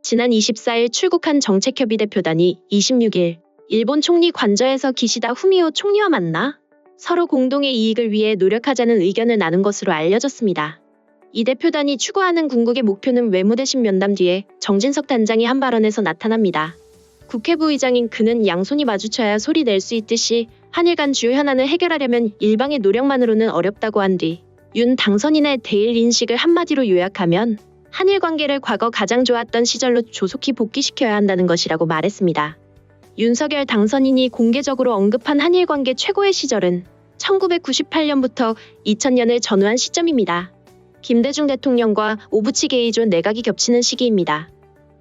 지난 24일 출국한 정책협의 대표단이 26일 일본 총리 관저에서 기시다 후미오 총리와 만나 서로 공동의 이익을 위해 노력하자는 의견을 나눈 것으로 알려졌습니다. 이 대표단이 추구하는 궁극의 목표는 외무 대신 면담 뒤에 정진석 단장이 한 발언에서 나타납니다. 국회부의장인 그는 양손이 마주쳐야 소리 낼 수 있듯이 한일 간 주요 현안을 해결하려면 일방의 노력만으로는 어렵다고 한 뒤 윤 당선인의 대일 인식을 한마디로 요약하면 한일 관계를 과거 가장 좋았던 시절로 조속히 복귀시켜야 한다는 것이라고 말했습니다. 윤석열 당선인이 공개적으로 언급한 한일 관계 최고의 시절은 1998년부터 2000년을 전후한 시점입니다. 김대중 대통령과 오부치 게이조 내각이 겹치는 시기입니다.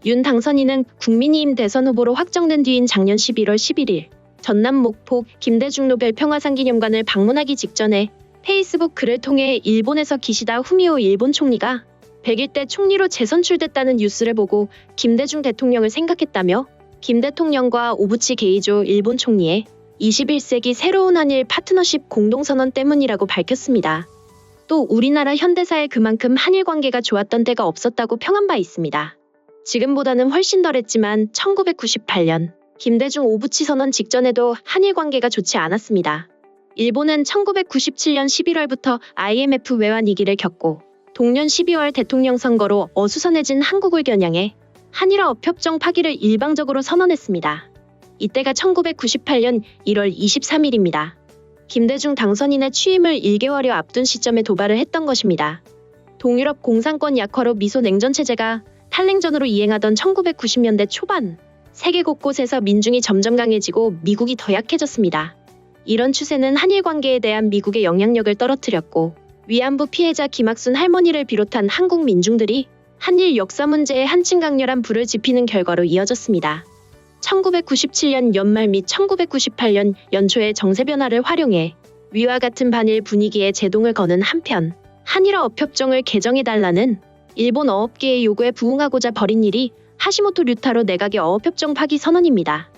윤 당선인은 국민의힘 대선 후보로 확정된 뒤인 작년 11월 11일 전남 목포 김대중 노벨 평화상 기념관을 방문하기 직전에 페이스북 글을 통해 일본에서 기시다 후미오 일본 총리가 100일 총리로 재선출됐다는 뉴스를 보고 김대중 대통령을 생각했다며 김 대통령과 오부치 게이조 일본 총리의 21세기 새로운 한일 파트너십 공동선언 때문이라고 밝혔습니다. 또 우리나라 현대사에 그만큼 한일 관계가 좋았던 때가 없었다고 평한 바 있습니다. 지금보다는 훨씬 덜했지만 1998년 김대중 오부치 선언 직전에도 한일 관계가 좋지 않았습니다. 일본은 1997년 11월부터 IMF 외환 위기를 겪고 동년 12월 대통령 선거로 어수선해진 한국을 겨냥해 한일화업 협정 파기를 일방적으로 선언했습니다. 이때가 1998년 1월 23일입니다. 김대중 당선인의 취임을 1개월여 앞둔 시점에 도발을 했던 것입니다. 동유럽 공산권 약화로 미소 냉전 체제가 탈냉전으로 이행하던 1990년대 초반, 세계 곳곳에서 민중이 점점 강해지고 미국이 더 약해졌습니다. 이런 추세는 한일 관계에 대한 미국의 영향력을 떨어뜨렸고 위안부 피해자 김학순 할머니를 비롯한 한국 민중들이 한일 역사 문제에 한층 강렬한 불을 지피는 결과로 이어졌습니다. 1997년 연말 및 1998년 연초의 정세 변화를 활용해 위와 같은 반일 분위기에 제동을 거는 한편 한일화업 협정을 개정해달라는 일본 어업계의 요구에 부응하고자 벌인 일이 하시모토 류타로 내각의 어업협정 파기 선언입니다.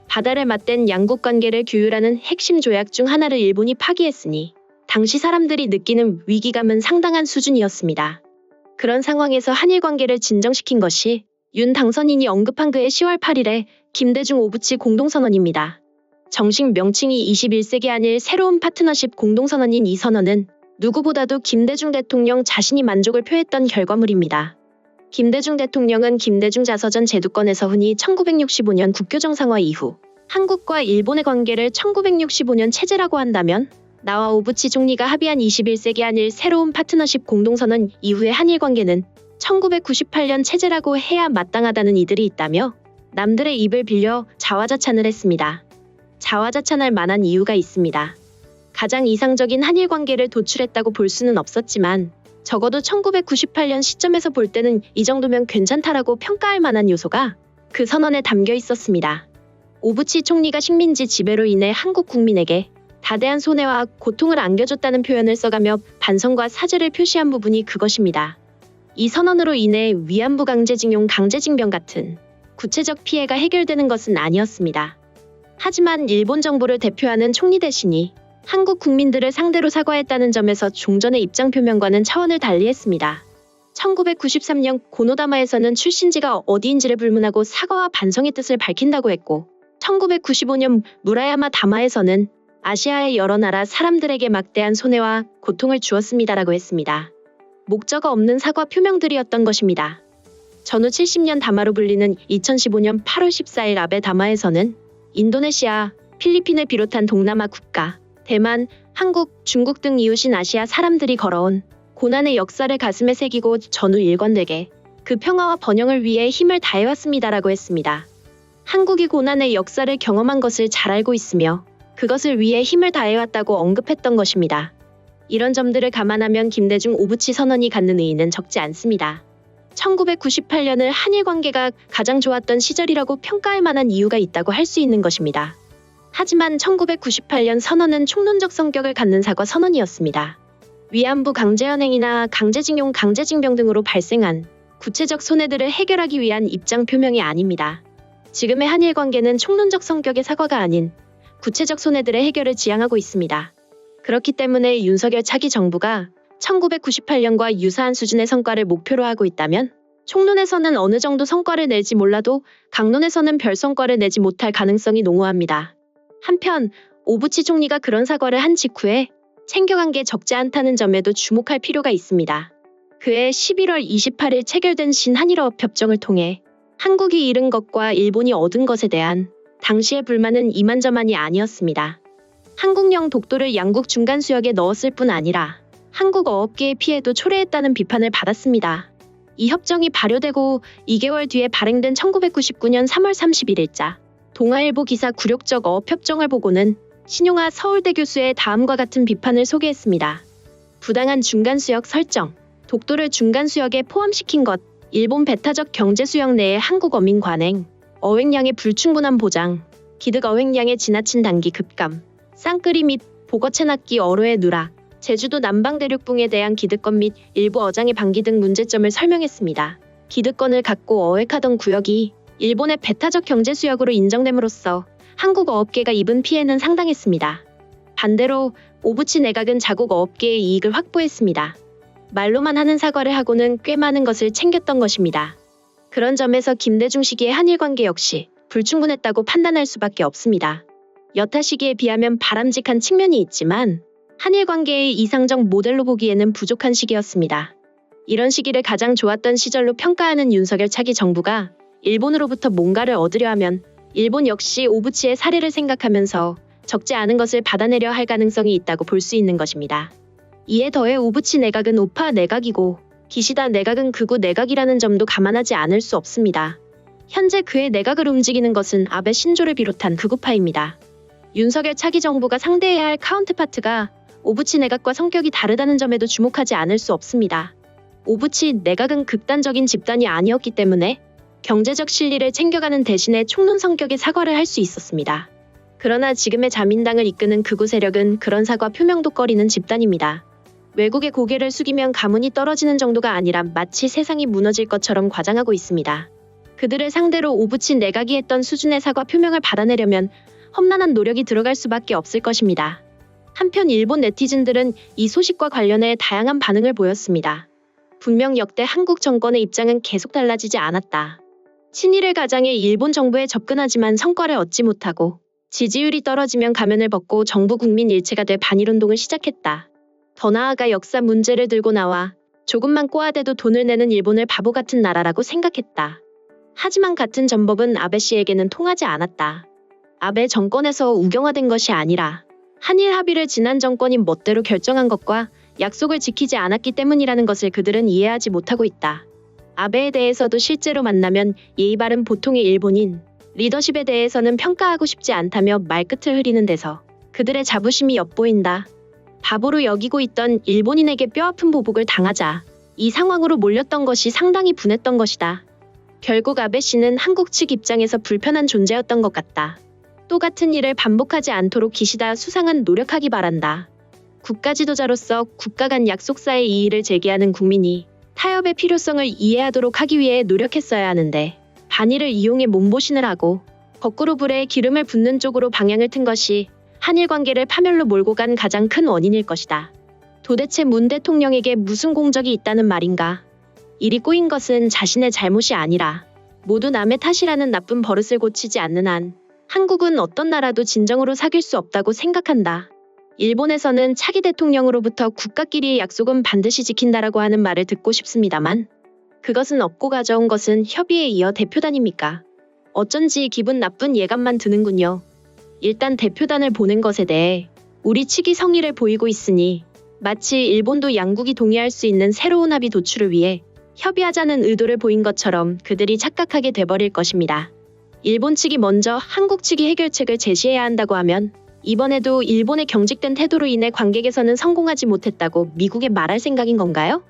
바다를 맞댄 양국 관계를 규율하는 핵심 조약 중 하나를 일본이 파기했으니 당시 사람들이 느끼는 위기감은 상당한 수준이었습니다. 그런 상황에서 한일 관계를 진정시킨 것이 윤 당선인이 언급한 그해 10월 8일에 김대중 오부치 공동선언입니다. 정식 명칭이 21세기 한일 새로운 파트너십 공동선언인 이 선언은 누구보다도 김대중 대통령 자신이 만족을 표했던 결과물입니다. 김대중 대통령은 김대중 자서전 제두권에서 흔히 1965년 국교 정상화 이후 한국과 일본의 관계를 1965년 체제라고 한다면 나와 오부치 총리가 합의한 21세기 한일 새로운 파트너십 공동선언 이후의 한일 관계는 1998년 체제라고 해야 마땅하다는 이들이 있다며 남들의 입을 빌려 자화자찬을 했습니다. 자화자찬할 만한 이유가 있습니다. 가장 이상적인 한일 관계를 도출했다고 볼 수는 없었지만 적어도 1998년 시점에서 볼 때는 이 정도면 괜찮다라고 평가할 만한 요소가 그 선언에 담겨 있었습니다. 오부치 총리가 식민지 지배로 인해 한국 국민에게 다대한 손해와 고통을 안겨줬다는 표현을 써가며 반성과 사죄를 표시한 부분이 그것입니다. 이 선언으로 인해 위안부 강제징용 강제징병 같은 구체적 피해가 해결되는 것은 아니었습니다. 하지만 일본 정부를 대표하는 총리 대신이 한국 국민들을 상대로 사과했다는 점에서 종전의 입장 표명과는 차원을 달리했습니다. 1993년 고노다마에서는 출신지가 어디인지를 불문하고 사과와 반성의 뜻을 밝힌다고 했고 1995년 무라야마 다마에서는 아시아의 여러 나라 사람들에게 막대한 손해와 고통을 주었습니다라고 했습니다. 목적 없는 사과 표명들이었던 것입니다. 전후 70년 다마로 불리는 2015년 8월 14일 아베 다마에서는 인도네시아, 필리핀을 비롯한 동남아 국가, 대만, 한국, 중국 등 이웃인 아시아 사람들이 걸어온 고난의 역사를 가슴에 새기고 전후 일관되게 그 평화와 번영을 위해 힘을 다해왔습니다라고 했습니다. 한국이 고난의 역사를 경험한 것을 잘 알고 있으며 그것을 위해 힘을 다해왔다고 언급했던 것입니다. 이런 점들을 감안하면 김대중 오부치 선언이 갖는 의의는 적지 않습니다. 1998년을 한일 관계가 가장 좋았던 시절이라고 평가할 만한 이유가 있다고 할 수 있는 것입니다. 하지만 1998년 선언은 총론적 성격을 갖는 사과 선언이었습니다. 위안부 강제연행이나 강제징용 강제징병 등으로 발생한 구체적 손해들을 해결하기 위한 입장 표명이 아닙니다. 지금의 한일 관계는 총론적 성격의 사과가 아닌 구체적 손해들의 해결을 지향하고 있습니다. 그렇기 때문에 윤석열 차기 정부가 1998년과 유사한 수준의 성과를 목표로 하고 있다면 총론에서는 어느 정도 성과를 낼지 몰라도 강론에서는 별 성과를 내지 못할 가능성이 농후합니다. 한편 오부치 총리가 그런 사과를 한 직후에 챙겨간 게 적지 않다는 점에도 주목할 필요가 있습니다. 그해 11월 28일 체결된 신한일어업 협정을 통해 한국이 잃은 것과 일본이 얻은 것에 대한 당시의 불만은 이만저만이 아니었습니다. 한국령 독도를 양국 중간 수역에 넣었을 뿐 아니라 한국 어업계의 피해도 초래했다는 비판을 받았습니다. 이 협정이 발효되고 2개월 뒤에 발행된 1999년 3월 31일자 동아일보 기사 굴욕적 어업협정을 보고는 신용하 서울대 교수의 다음과 같은 비판을 소개했습니다. 부당한 중간수역 설정, 독도를 중간수역에 포함시킨 것, 일본 배타적 경제수역 내의 한국 어민 관행, 어획량의 불충분한 보장, 기득 어획량의 지나친 단기 급감, 쌍끌이 및 보거체 낚기 어로의 누락, 제주도 남방대륙붕에 대한 기득권 및 일부 어장의 방기 등 문제점을 설명했습니다. 기득권을 갖고 어획하던 구역이 일본의 배타적 경제수역으로 인정됨으로써 한국 어업계가 입은 피해는 상당했습니다. 반대로 오부치 내각은 자국 어업계의 이익을 확보했습니다. 말로만 하는 사과를 하고는 꽤 많은 것을 챙겼던 것입니다. 그런 점에서 김대중 시기의 한일 관계 역시 불충분했다고 판단할 수밖에 없습니다. 여타 시기에 비하면 바람직한 측면이 있지만 한일 관계의 이상적 모델로 보기에는 부족한 시기였습니다. 이런 시기를 가장 좋았던 시절로 평가하는 윤석열 차기 정부가 일본으로부터 뭔가를 얻으려 하면 일본 역시 오부치의 사례를 생각하면서 적지 않은 것을 받아내려 할 가능성이 있다고 볼 수 있는 것입니다. 이에 더해 오부치 내각은 우파 내각이고 기시다 내각은 극우 내각이라는 점도 감안하지 않을 수 없습니다. 현재 그의 내각을 움직이는 것은 아베 신조를 비롯한 극우파입니다. 윤석열 차기 정부가 상대해야 할 카운트파트가 오부치 내각과 성격이 다르다는 점에도 주목하지 않을 수 없습니다. 오부치 내각은 극단적인 집단이 아니었기 때문에 경제적 실리를 챙겨가는 대신에 총론 성격의 사과를 할 수 있었습니다. 그러나 지금의 자민당을 이끄는 극우 세력은 그런 사과 표명도 꺼리는 집단입니다. 외국의 고개를 숙이면 가문이 떨어지는 정도가 아니라 마치 세상이 무너질 것처럼 과장하고 있습니다. 그들을 상대로 오부치 내각이 했던 수준의 사과 표명을 받아내려면 험난한 노력이 들어갈 수밖에 없을 것입니다. 한편 일본 네티즌들은 이 소식과 관련해 다양한 반응을 보였습니다. 분명 역대 한국 정권의 입장은 계속 달라지지 않았다. 친일을 가장해 일본 정부에 접근하지만 성과를 얻지 못하고 지지율이 떨어지면 가면을 벗고 정부 국민 일체가 돼 반일운동을 시작했다. 더 나아가 역사 문제를 들고 나와 조금만 꼬아대도 돈을 내는 일본을 바보 같은 나라라고 생각했다. 하지만 같은 전법은 아베 씨에게는 통하지 않았다. 아베 정권에서 우경화된 것이 아니라 한일 합의를 지난 정권이 멋대로 결정한 것과 약속을 지키지 않았기 때문이라는 것을 그들은 이해하지 못하고 있다. 아베에 대해서도 실제로 만나면 예의 바른 보통의 일본인, 리더십에 대해서는 평가하고 싶지 않다며 말끝을 흐리는 데서 그들의 자부심이 엿보인다. 바보로 여기고 있던 일본인에게 뼈아픈 보복을 당하자 이 상황으로 몰렸던 것이 상당히 분했던 것이다. 결국 아베 씨는 한국 측 입장에서 불편한 존재였던 것 같다. 또 같은 일을 반복하지 않도록 기시다 수상은 노력하기 바란다. 국가 지도자로서 국가 간 약속사의 이의를 제기하는 국민이 타협의 필요성을 이해하도록 하기 위해 노력했어야 하는데 반일을 이용해 몸보신을 하고 거꾸로 불에 기름을 붓는 쪽으로 방향을 튼 것이 한일 관계를 파멸로 몰고 간 가장 큰 원인일 것이다. 도대체 문 대통령에게 무슨 공적이 있다는 말인가? 일이 꼬인 것은 자신의 잘못이 아니라 모두 남의 탓이라는 나쁜 버릇을 고치지 않는 한 한국은 어떤 나라도 진정으로 사귈 수 없다고 생각한다. 일본에서는 차기 대통령으로부터 국가끼리의 약속은 반드시 지킨다라고 하는 말을 듣고 싶습니다만 그것은 없고 가져온 것은 협의에 이어 대표단입니까? 어쩐지 기분 나쁜 예감만 드는군요. 일단 대표단을 보낸 것에 대해 우리 측이 성의를 보이고 있으니 마치 일본도 양국이 동의할 수 있는 새로운 합의 도출을 위해 협의하자는 의도를 보인 것처럼 그들이 착각하게 돼버릴 것입니다. 일본 측이 먼저 한국 측이 해결책을 제시해야 한다고 하면 이번에도 일본의 경직된 태도로 인해 관계 개선은 성공하지 못했다고 미국에 말할 생각인 건가요?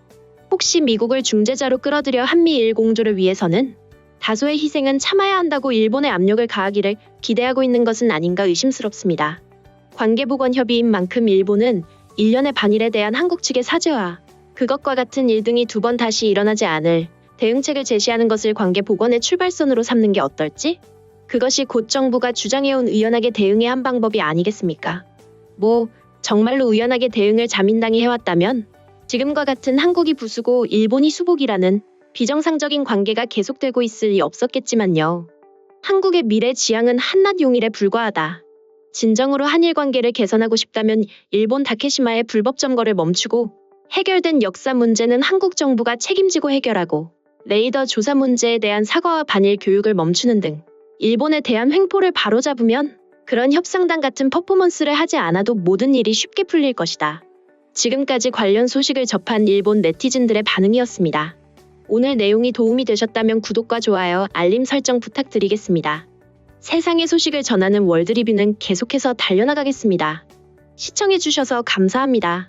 혹시 미국을 중재자로 끌어들여 한미일 공조를 위해서는 다소의 희생은 참아야 한다고 일본에 압력을 가하기를 기대하고 있는 것은 아닌가 의심스럽습니다. 관계보건협의인 만큼 일본은 1년의 반일에 대한 한국 측의 사죄와 그것과 같은 일 등이 두 번 다시 일어나지 않을 대응책을 제시하는 것을 관계 복원의 출발선으로 삼는 게 어떨지? 그것이 곧 정부가 주장해온 의연하게 대응의 한 방법이 아니겠습니까? 정말로 의연하게 대응을 자민당이 해왔다면 지금과 같은 한국이 부수고 일본이 수복이라는 비정상적인 관계가 계속되고 있을 리 없었겠지만요. 한국의 미래 지향은 한낱 용일에 불과하다. 진정으로 한일 관계를 개선하고 싶다면 일본 다케시마의 불법 점거를 멈추고 해결된 역사 문제는 한국 정부가 책임지고 해결하고 레이더 조사 문제에 대한 사과와 반일 교육을 멈추는 등 일본에 대한 횡포를 바로잡으면 그런 협상단 같은 퍼포먼스를 하지 않아도 모든 일이 쉽게 풀릴 것이다. 지금까지 관련 소식을 접한 일본 네티즌들의 반응이었습니다. 오늘 내용이 도움이 되셨다면 구독과 좋아요, 알림 설정 부탁드리겠습니다. 세상의 소식을 전하는 월드리뷰는 계속해서 달려나가겠습니다. 시청해주셔서 감사합니다.